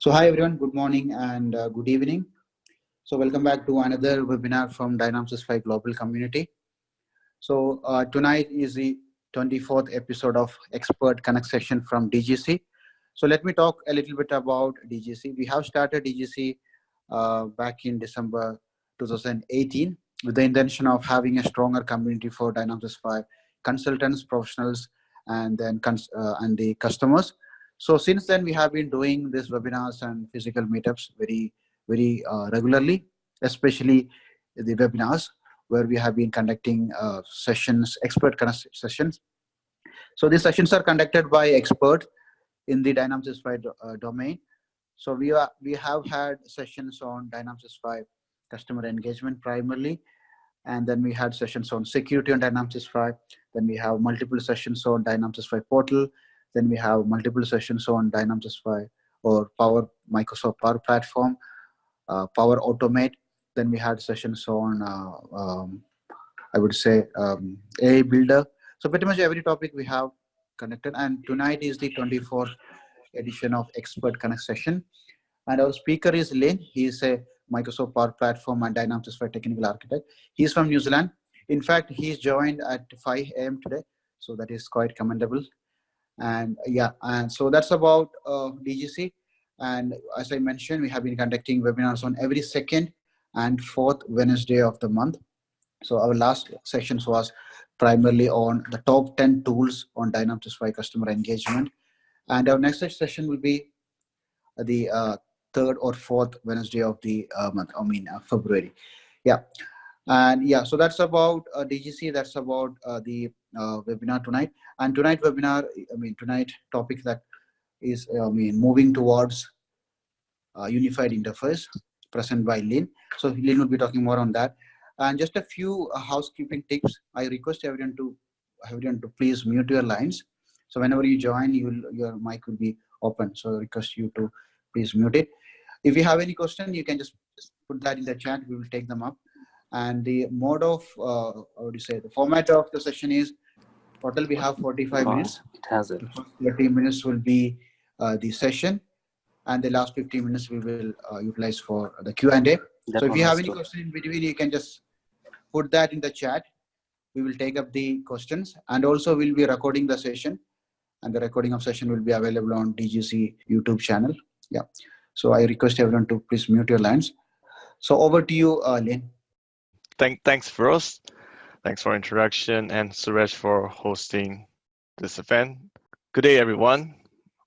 So hi everyone, good morning and good evening. So welcome back to another webinar from Dynamics 5 Global Community. So tonight is the 24th episode of Expert Connect session from DGC. So let me talk a little bit about DGC. We have started DGC back in December 2018 with the intention of having a stronger community for Dynamics 5 consultants, professionals, and then and the customers. So since then, we have been doing these webinars and physical meetups very regularly, especially the webinars where we have been conducting sessions, expert connect sessions. So these sessions are conducted by experts in the Dynamics 5 domain. So we have had sessions on Dynamics 5 customer engagement primarily, and then we had sessions on security on Dynamics 5. Then we have multiple sessions on Dynamics 5 portal. Then we have multiple sessions on Dynamics 5 or Microsoft Power Platform, Power Automate. Then we had sessions on, I would say, AI Builder. So pretty much every topic we have connected. And tonight is the 24th edition of Expert Connect session. And our speaker is Linn. He is a Microsoft Power Platform and Dynamics 5 technical architect. He's from New Zealand. In fact, he's joined at 5 a.m. today. So that is quite commendable. And yeah, and so that's about DGC. And as I mentioned, we have been conducting webinars on every second and fourth Wednesday of the month. So our last sessions was primarily on the top 10 tools on Dynamics 5 customer engagement. And our next session will be the third or fourth Wednesday of the month, February. Yeah. And yeah, so that's about DGC. That's about the webinar tonight. And tonight topic that is, moving towards unified interface, present by Linn. So Linn will be talking more on that. And just a few housekeeping tips. I request everyone to please mute your lines. So whenever you join, your mic will be open. So I request you to please mute it. If you have any question, you can just put that in the chat. We will take them up. And the mode of, the format of the session is total we have 45 minutes. It has it. 30 minutes will be the session, and the last 15 minutes we will utilize for the Q&A. So if you have any question in between, you can just put that in the chat. We will take up the questions, and also we'll be recording the session, and the recording of session will be available on DGC YouTube channel. Yeah. So I request everyone to please mute your lines. So over to you, Linn. Thanks, Feroz. Thanks for introduction, and Suresh for hosting this event. Good day, everyone.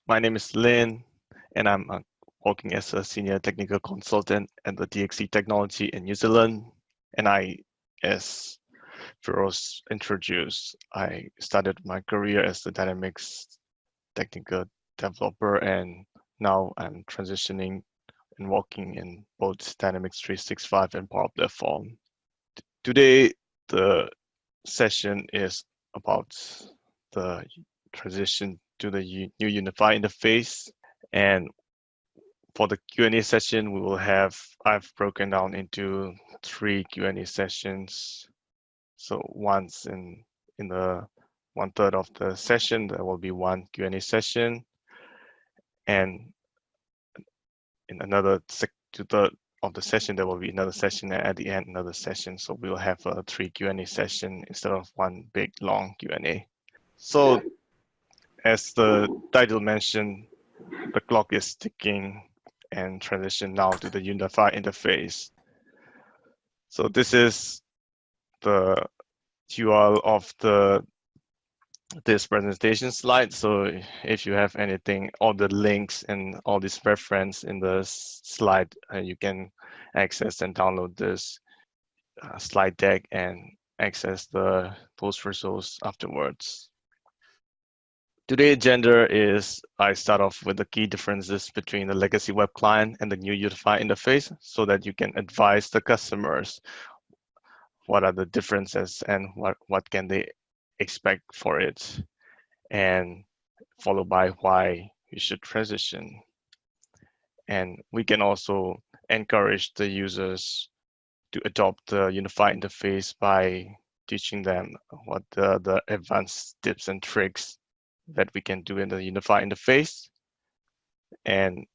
My name is Linn, and I'm working as a senior technical consultant at the DXC Technology in New Zealand. And as Feroz introduced, I started my career as a Dynamics technical developer, and now I'm transitioning and working in both Dynamics 365 and Power Platform. Today, the session is about the transition to the new unified interface. And for the Q&A session, I've broken down into 3 Q&A sessions. So once in the 1/3 of the session, there will be 1 Q&A session. And in another 2/3 of the session, there will be another session, and at the end, another session. So we'll have a 3 Q&A session instead of 1 big long Q&A. So as the title mentioned, the clock is ticking and transition now to the unified interface. So this is the URL of this presentation slide. So if you have anything, all the links and all this reference in the slide, you can access and download this slide deck and access those results afterwards. Today's agenda is I start off with the key differences between the legacy web client and the new unified interface so that you can advise the customers what are the differences and what can they expect for it, and followed by why you should transition. And we can also encourage the users to adopt the unified interface by teaching them what the advanced tips and tricks that we can do in the unified interface. And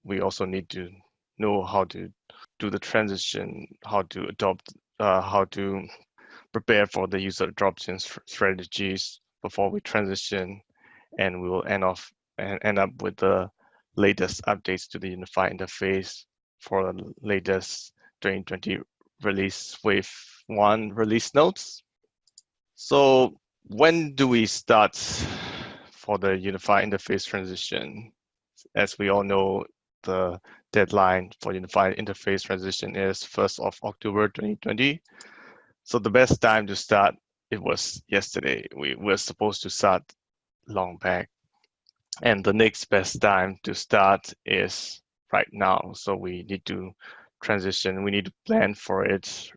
we also need to know how to do the transition, how to adopt, how to prepare for the user adoption strategies before we transition, and we will end up with the latest updates to the unified interface for the latest 2020 release wave 1 release notes. So when do we start for the unified interface transition? As we all know, the deadline for unified interface transition is 1st of October 2020. So the best time to start, it was yesterday. We were supposed to start long back. And the next best time to start is right now. So we need to transition, we need to plan for it.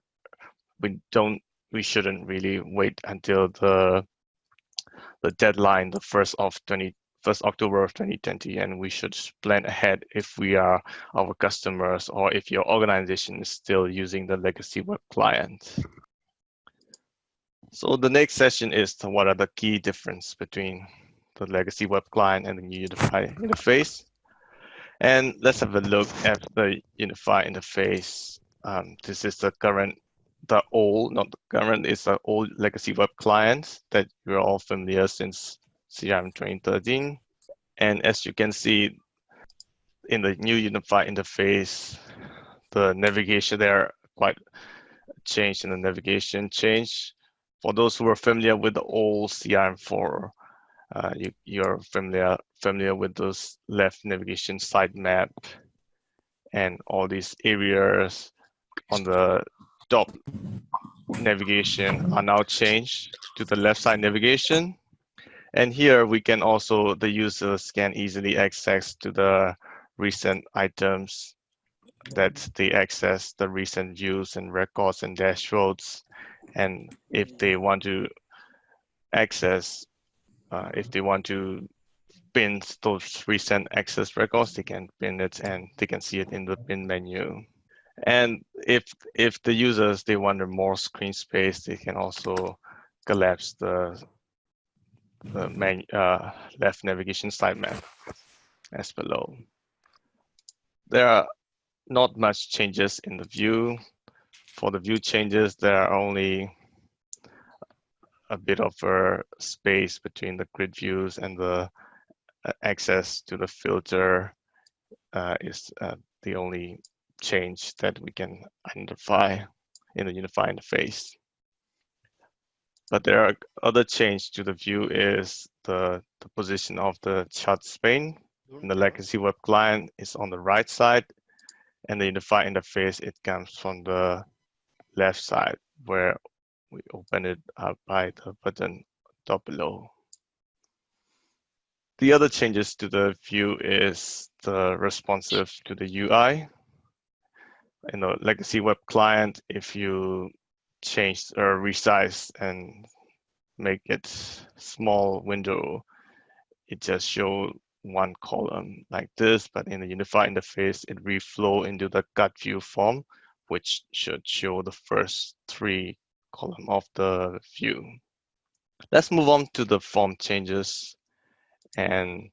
We shouldn't really wait until the deadline, the 1st October of 2020, and we should plan ahead if we are our customers or if your organization is still using the legacy web client. So the next session is what are the key difference between the legacy web client and the new unified interface. And let's have a look at the unified interface. This is the old, not the current, it's the old legacy web client that you're all familiar since CRM 2013. And as you can see in the new unified interface, the navigation there quite changed in the navigation change. For those who are familiar with the old CRM4, you're familiar with those left navigation sitemap and all these areas on the top navigation are now changed to the left side navigation. And here we can also, the users can easily access to the recent items that they access, the recent views and records and dashboards. And if they want to access, if they want to pin those recent access records, they can pin it and they can see it in the pin menu. And if the users, they want more screen space, they can also collapse the left navigation sitemap as below. There are not much changes in the view. For the view changes, there are only a bit of a space between the grid views, and the access to the filter is the only change that we can identify in the unified interface. But there are other change to the view is the position of the charts pane. In the legacy web client is on the right side, and the unified interface, it comes from the left side where we open it up by the button top below. The other changes to the view is the responsive to the UI. In the legacy web client, if you change or resize and make it small window, it just show one column like this, but in the unified interface, it reflow into the cut view form, which should show the first 3 column of the view. Let's move on to the form changes. And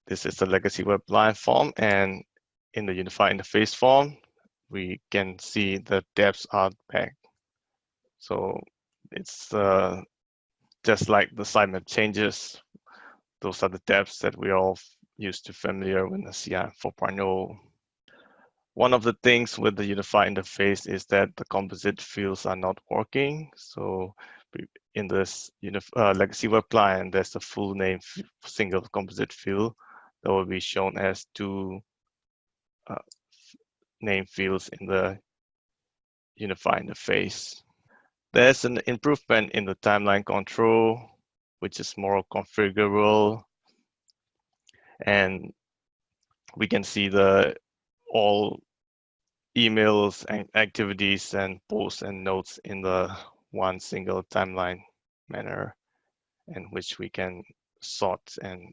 this is the legacy web client form, and in the unified interface form, we can see the tabs are back. So it's just like the sitemap changes. Those are the tabs that we're all used to familiar with the CRM 4.0. One of the things with the unified interface is that the composite fields are not working. So in this legacy web client, there's a full name single composite field that will be shown as 2 name fields in the unified interface. There's an improvement in the timeline control, which is more configurable. And we can see all emails and activities and posts and notes in the one single timeline manner, in which we can sort, and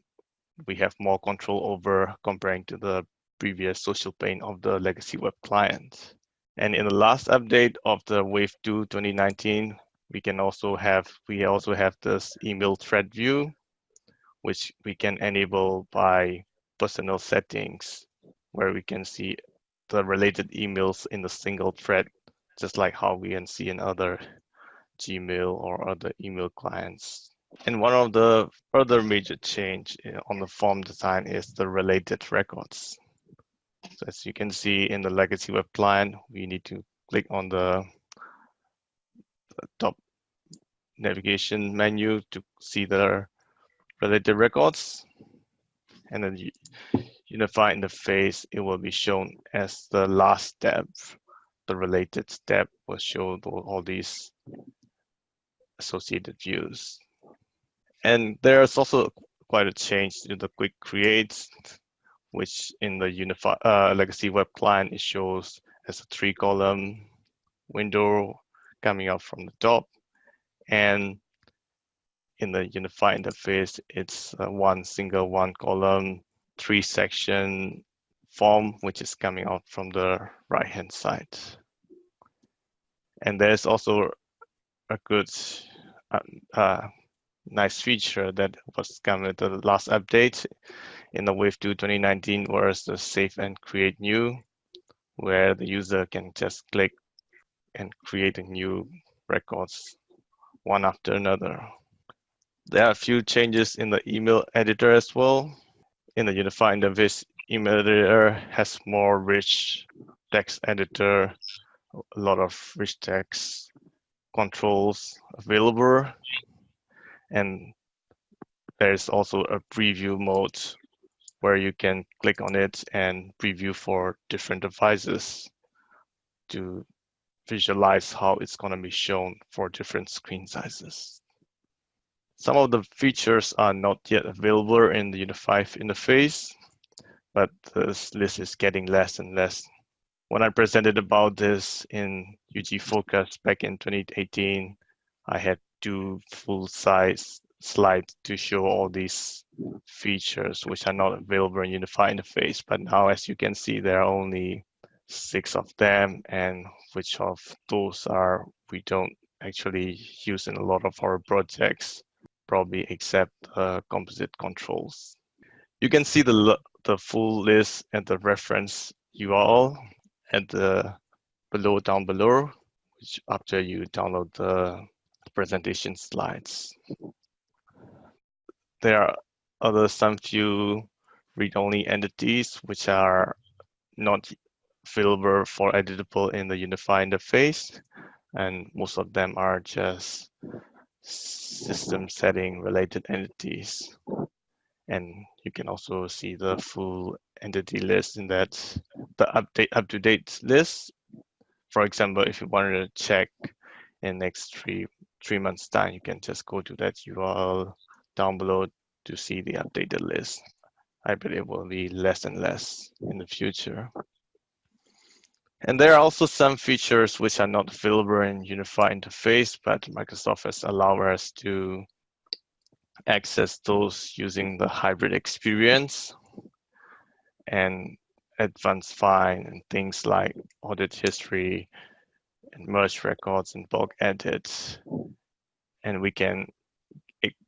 we have more control over comparing to the previous social pane of the legacy web client. And in the last update of the Wave 2 2019, we also have this email thread view, which we can enable by personal settings. where we can see the related emails in a single thread, just like how we can see in other Gmail or other email clients. And one of the further major change on the form design is the related records. So as you can see in the legacy web client, we need to click on the top navigation menu to see the related records. And then unify interface, it will be shown as the last step. The related step will show all these associated views. And there's also quite a change to the quick create, which in the legacy web client, it shows as a 3-column window coming out from the top. And in the unify interface, it's one single 1-column 3-section form, which is coming out from the right-hand side. And there's also a good, nice feature that was coming with the last update in the Wave 2 2019, was the save and create new, where the user can just click and create a new records one after another. There are a few changes in the email editor as well. In the unified interface, email editor has more rich text editor, a lot of rich text controls available. And there's also a preview mode where you can click on it and preview for different devices to visualize how it's going to be shown for different screen sizes. Some of the features are not yet available in the unified interface, but this list is getting less and less. When I presented about this in UG Focus back in 2018, I had 2 full-size slides to show all these features which are not available in unified interface. But now, as you can see, there are only 6 of them, and which of those are we don't actually use in a lot of our projects, probably except composite controls. You can see the full list and the reference URL at the down below, which after you download the presentation slides. There are some few read-only entities which are not available for editable in the unified interface, and most of them are just system setting related entities. And you can also see the full entity list in that, the up-to-date list. For example, if you wanted to check in next three months time, you can just go to that URL down below to see the updated list. I believe it will be less and less in the future. And there are also some features which are not available in unified interface, but Microsoft has allowed us to access those using the hybrid experience and advanced find and things like audit history and merge records and bulk edits. And we can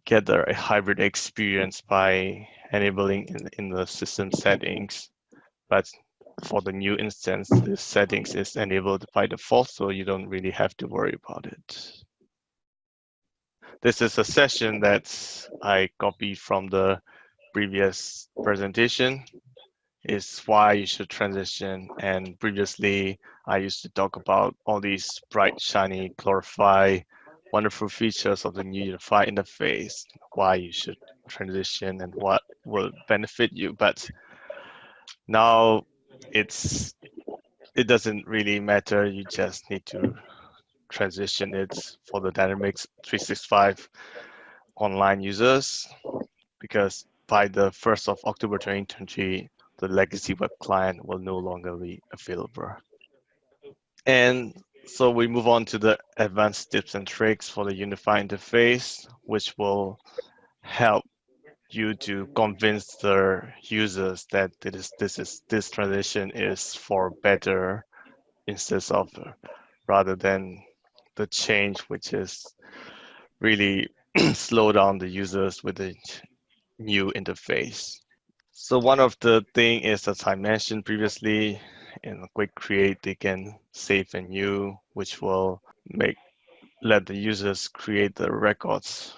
gather a hybrid experience by enabling in the system settings. But for the new instance, the settings is enabled by default, so you don't really have to worry about it. This is a session that I copied from the previous presentation. Is why you should transition. And previously, I used to talk about all these bright, shiny, glorify, wonderful features of the new unified interface, why you should transition and what will benefit you. But now it doesn't really matter. You just need to transition it for the Dynamics 365 online users, because by the 1st of October 2020, the legacy web client will no longer be available. And so we move on to the advanced tips and tricks for the unified interface, which will help you to convince the users that this transition is for better instead of rather than the change, which is really slow down the users with the new interface. So one of the thing is, as I mentioned previously, in a quick create, they can save a new, which will let the users create the records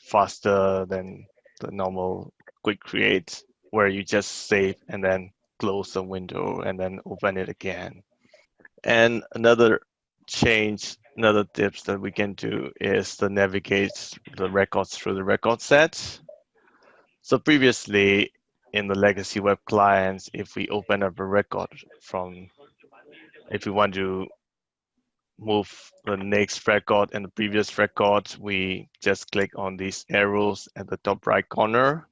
faster than the normal quick create, where you just save and then close the window and then open it again. And another another tips that we can do is to navigate the records through the record sets. So previously in the legacy web clients, if we open up a record if we want to move the next record and the previous record, we just click on these arrows at the top right corner.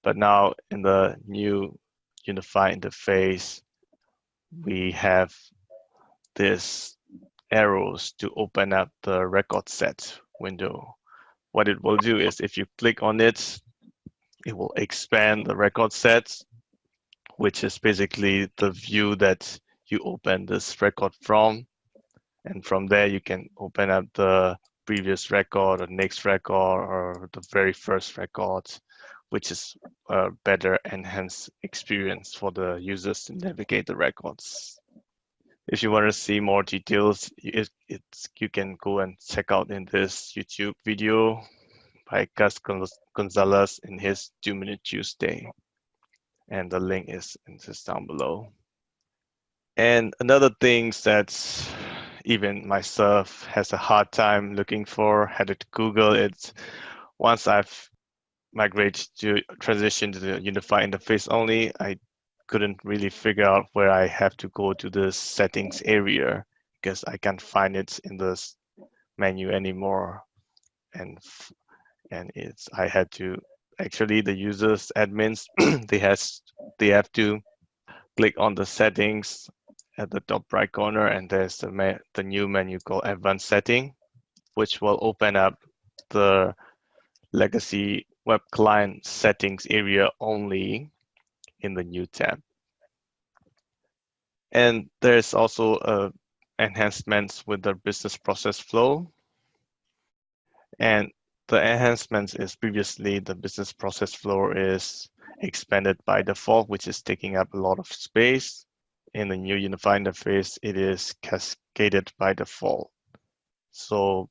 But now in the new unified interface, we have this arrows to open up the record set window. What it will do is if you click on it, it will expand the record sets, which is basically the view that you open this record from. And from there, you can open up the previous record or next record or the very first record, which is a better enhanced experience for the users to navigate the records. If you want to see more details, you can go and check out in this YouTube video by Gus Gonzalez in his 2-Minute Tuesday. And the link is just down below. And another thing that even myself has a hard time looking for, had to Google it. Once I've migrated to transition to the unified interface only, I couldn't really figure out where I have to go to the settings area because I can't find it in this menu anymore. And I had to actually the users admins they have to click on the settings at the top right corner, and there's the new menu called Advanced Setting, which will open up the legacy web client settings area only in the new tab. And there's also enhancements with the business process flow. And the enhancements is previously the business process flow is expanded by default, which is taking up a lot of space. In the new unified interface, it is cascaded by default. So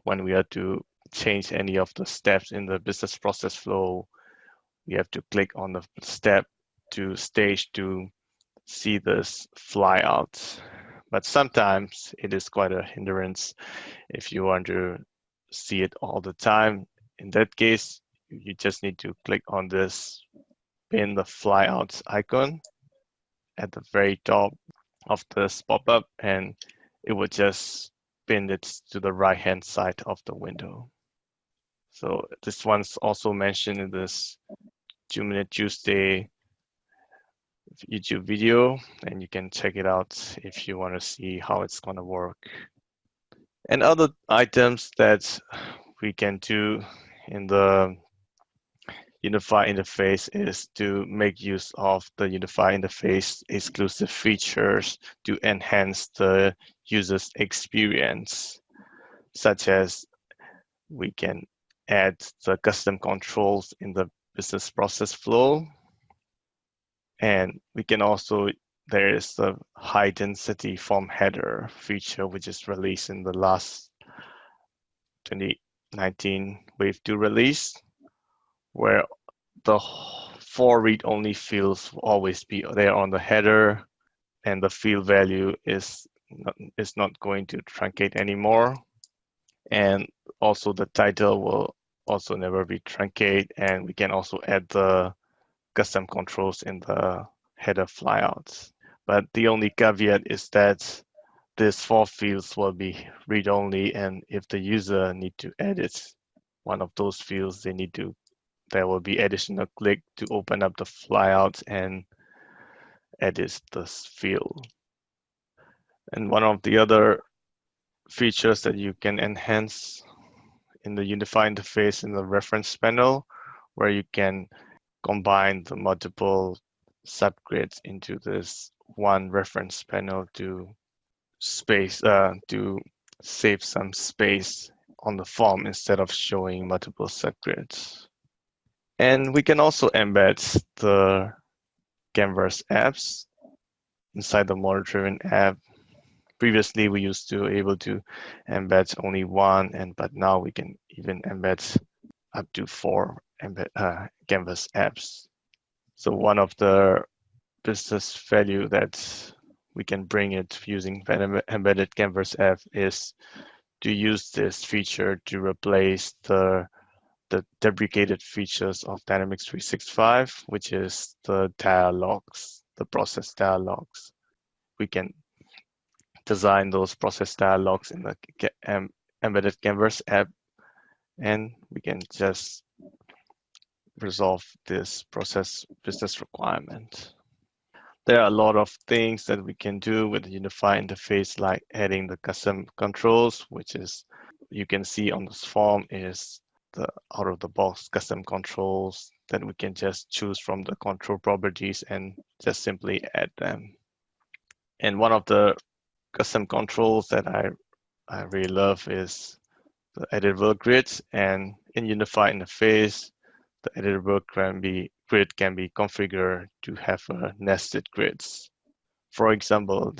when we are to change any of the steps in the business process flow, we have to click on the step to stage to see this fly out. But sometimes it is quite a hindrance if you want to see it all the time. In that case, you just need to click on this pin the flyout icon at the very top of this pop-up, and it will just pin it to the right-hand side of the window. So this one's also mentioned in this 2-Minute Tuesday YouTube video, and you can check it out if you want to see how it's going to work. And other items that we can do in the unified interface is to make use of the unified interface exclusive features to enhance the user's experience, such as we can add the custom controls in the business process flow. And we can also, there is the high density form header feature, which is released in the last 2019 Wave 2 release, where the 4 read-only fields will always be there on the header, and the field value is not going to truncate anymore. And also the title will also never be truncate, and we can also add the custom controls in the header flyouts. But the only caveat is that these 4 fields will be read-only, and if the user need to edit one of those fields, there will be additional click to open up the flyout and edit this field. And one of the other features that you can enhance in the unified interface in the reference panel, where you can combine the multiple subgrids into this one reference panel to save some space on the form instead of showing multiple subgrids. And we can also embed the Canvas apps inside the model-driven app. Previously, we used to able to embed only one, but now we can even embed up to 4 Canvas apps. So one of the business value that we can bring it using embedded Canvas app is to use this feature to replace the deprecated features of Dynamics 365, which is the dialogues, the process dialogues. We can design those process dialogues in the embedded Canvas app, and we can just resolve this process business requirement. There are a lot of things that we can do with the unified interface, like adding the custom controls, which is you can see on this form is the out-of-the-box custom controls that we can just choose from the control properties and just simply add them. And one of the custom controls that I really love is the editable grid. And in unified interface, the editable grid can be configured to have nested grids. For example,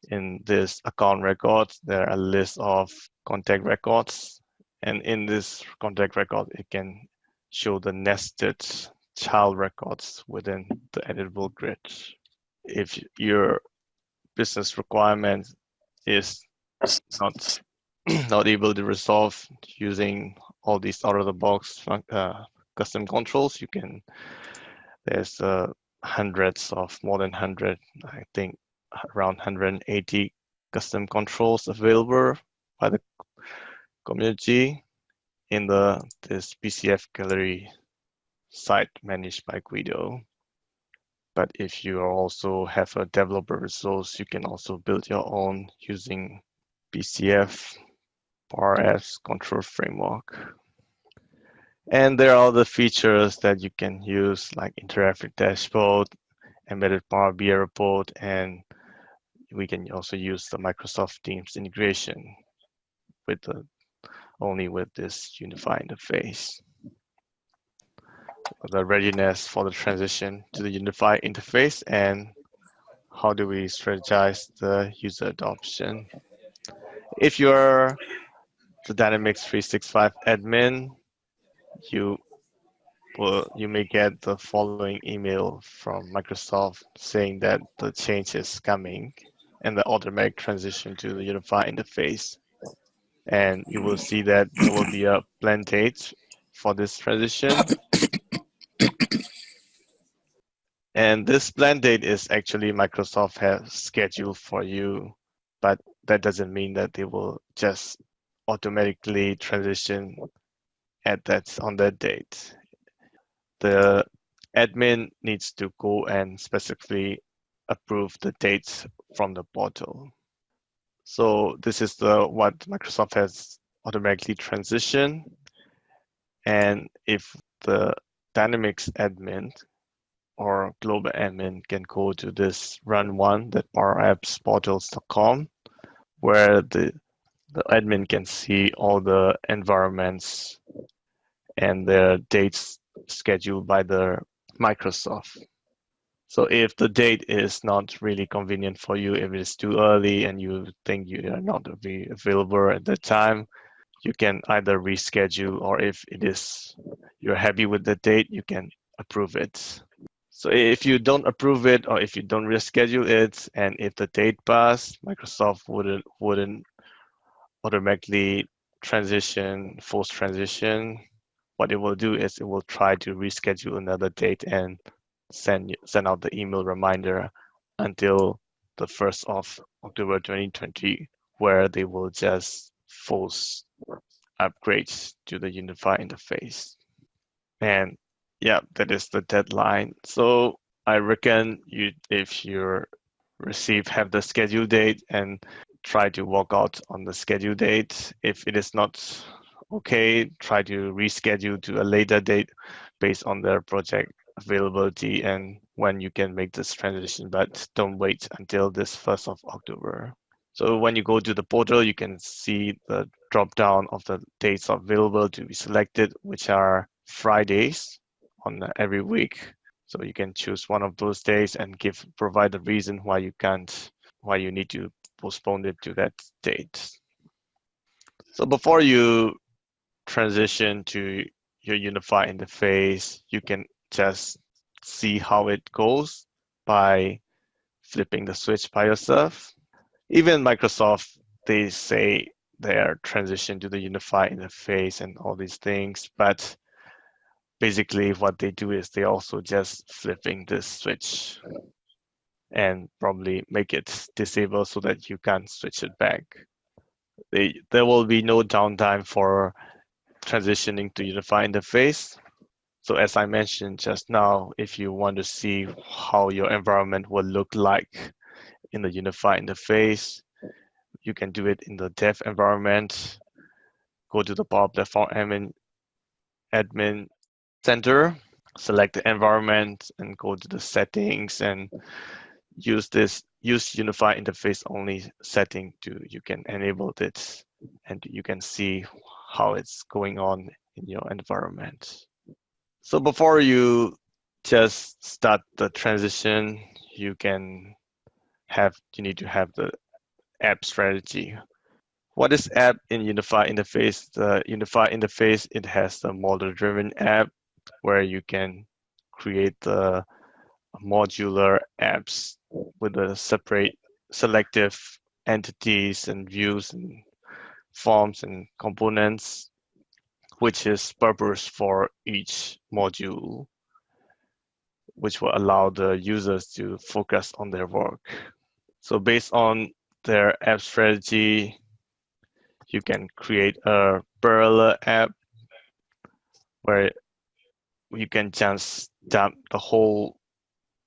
in this account records, there are a list of contact records. And in this contact record, it can show the nested child records within the editable grid. If your business requirement is not not able to resolve using all these out-of-the-box custom controls, there's hundreds of more than 100, I think around 180 custom controls available by the community in this PCF gallery site managed by Guido. But if you also have a developer resource, you can also build your own using PCF Power Apps control framework. And there are other features that you can use, like interactive dashboard, embedded Power BI report, and we can also use the Microsoft Teams integration only with this unified interface. The readiness for the transition to the unified interface, and how do we strategize the user adoption. If you're the Dynamics 365 admin, you may get the following email from Microsoft saying that the change is coming and the automatic transition to the unified interface. And you will see that there will be a planned date for this transition. And this planned date is actually Microsoft has scheduled for you, but that doesn't mean that they will just automatically transition on that date. The admin needs to go and specifically approve the dates from the portal. So this is what Microsoft has automatically transitioned. And if the Dynamics admin or global admin can go to this run one, that powerappsportals.com, where the admin can see all the environments and their dates scheduled by the Microsoft. So if the date is not really convenient for you, if it is too early and you think you are not available at that time, you can either reschedule, or if you're happy with the date, you can approve it. So if you don't approve it, or if you don't reschedule it, and if the date passed, Microsoft wouldn't automatically force transition. What it will do is it will try to reschedule another date and send out the email reminder until the 1st of October 2020, where they will just force upgrades to the unified interface. And yeah, that is the deadline. So I reckon if you have the schedule date, and try to work out on the schedule date. If it is not okay, try to reschedule to a later date based on their project availability and when you can make this transition, but don't wait until this 1st of October. So when you go to the portal, you can see the drop down of the dates available to be selected, which are Fridays. on every week. So you can choose one of those days and provide the reason why you need to postpone it to that date. So before you transition to your unified interface, you can just see how it goes by flipping the switch by yourself. Even Microsoft, they say they are transition to the unified interface and all these things, but basically what they do is they also just flipping this switch and probably make it disabled so that you can't switch it back. There will be no downtime for transitioning to unified interface. So as I mentioned just now, if you want to see how your environment will look like in the unified interface, you can do it in the dev environment. Go to the Power Platform admin center, select the environment and go to the settings and use unified interface only setting you can enable it and you can see how it's going on in your environment. So before you just start the transition, you need to have the app strategy. What is app in unified interface? The unified interface, it has the model-driven app where you can create the modular apps with the separate selective entities and views and forms and components, which is purpose for each module, which will allow the users to focus on their work. So based on their app strategy, you can create a parallel app where you can just dump the whole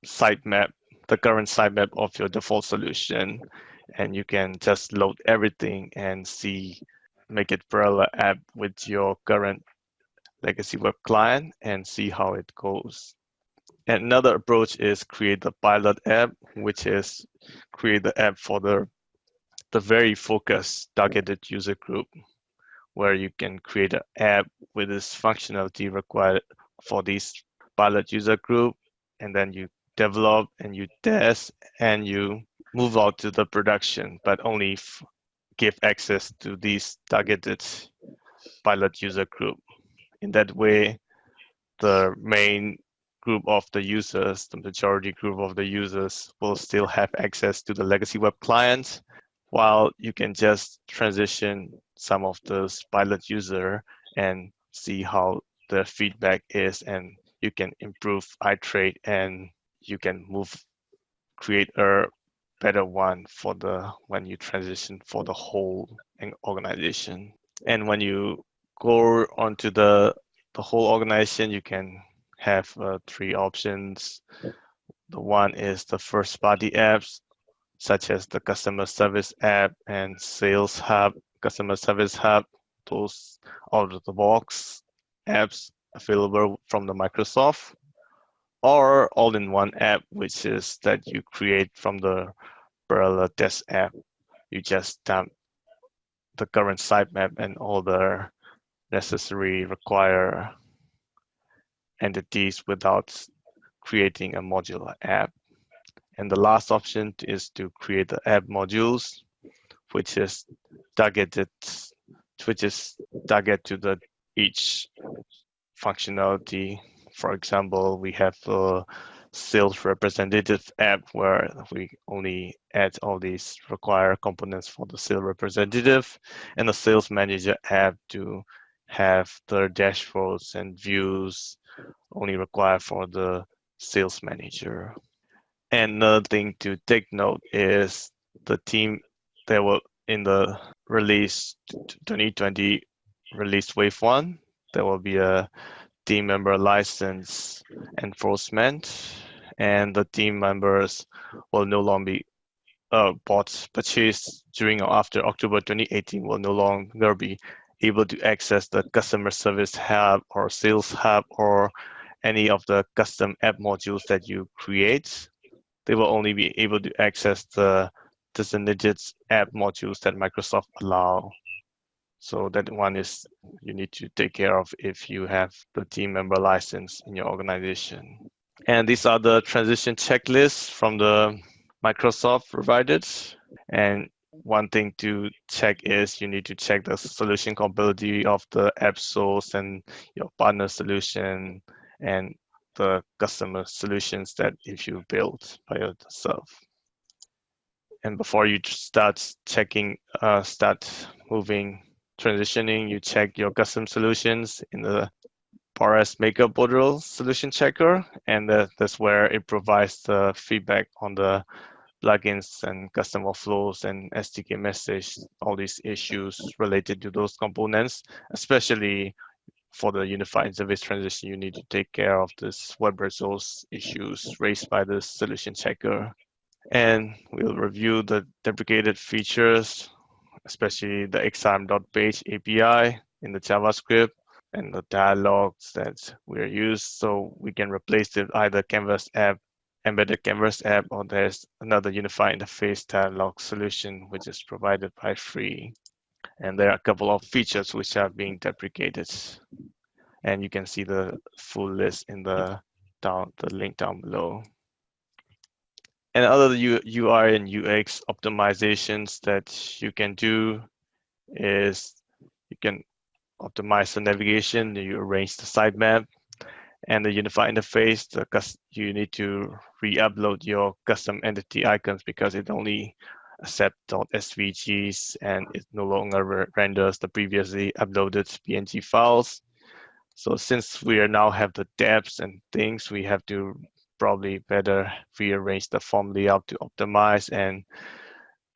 sitemap, the current sitemap of your default solution, and you can just load everything and make it parallel app with your current legacy web client and see how it goes. And another approach is create the pilot app, which is create the app for the very focused targeted user group, where you can create an app with this functionality required for this pilot user group, and then you develop and you test and you move out to the production, but only give access to these targeted pilot user group. In that way, the main group of the users, the majority group of the users will still have access to the legacy web client, while you can just transition some of those pilot user and see how the feedback is, and you can improve, iterate, and you can create a better one when you transition for the whole organization. And when you go onto the whole organization, you can have three options. The one is the first party apps, such as the customer service app and sales hub, customer service hub, those out of the box apps available from the Microsoft, or all-in-one app, which is that you create from the parallel test app. You just dump the current sitemap and all the necessary require entities without creating a modular app. And the last option is to create the app modules, which is targeted to each functionality. For example, we have a sales representative app where we only add all these required components for the sales representative, and a sales manager app to have the dashboards and views only required for the sales manager. And another thing to take note is the team that will in the release 2020 release wave 1, there will be a team member license enforcement, and the team members will no longer be bots purchased during or after October 2018 will no longer be able to access the customer service hub or sales hub or any of the custom app modules that you create. They will only be able to access the designated app modules that Microsoft allow. So that one is you need to take care of if you have the team member license in your organization. And these are the transition checklists from the Microsoft provided. And one thing to check is you need to check the solution compatibility of the app source and your partner solution and the customer solutions that if you build by yourself. And before you start checking, start moving, transitioning, you check your custom solutions in the Paras Makeup Module Solution Checker, and that's where it provides the feedback on the plugins and custom flows and SDK message, all these issues related to those components, especially for the unified interface transition, you need to take care of this web resource issues raised by the solution checker. And we'll review the deprecated features, especially the exam.page API in the JavaScript and the dialogues that we're used. So we can replace it either Canvas app, embedded Canvas app, or there's another unified interface dialog solution, which is provided by free. And there are a couple of features which are being deprecated. And you can see the full list in the link down below. And other UI and UX optimizations that you can do is you can optimize the navigation, you arrange the sitemap and the unified interface. You need to re-upload your custom entity icons because it only accepts .svgs and it no longer renders the previously uploaded PNG files. So since we now have the tabs and things, we have to probably better rearrange the form layout to optimize. And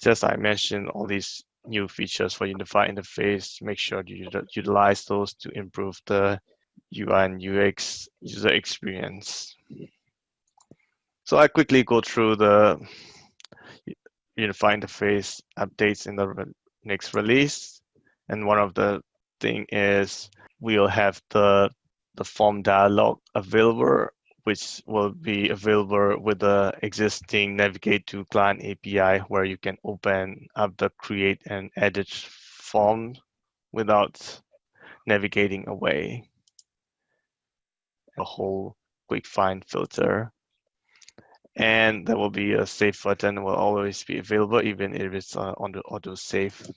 just I mentioned all these new features for unified interface, make sure you utilize those to improve the UI and UX user experience. So I quickly go through the unified interface updates in the next release. And one of the thing is we'll have the form dialog available, which will be available with the existing Navigate to Client API, where you can open up the create and edit form without navigating away. A whole quick find filter. And there will be a save button will always be available, even if it's on the auto save.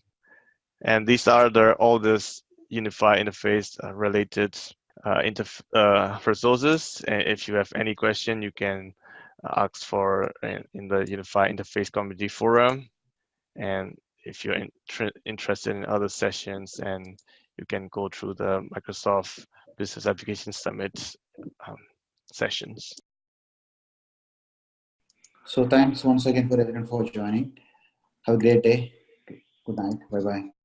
And these are all this unified interface related resources. And if you have any question, you can ask for in the unified interface community forum. And if you're interested in other sessions, and you can go through the Microsoft Business Application Summit sessions. So thanks once again for everyone for joining. Have a great day. Good night. Bye-bye.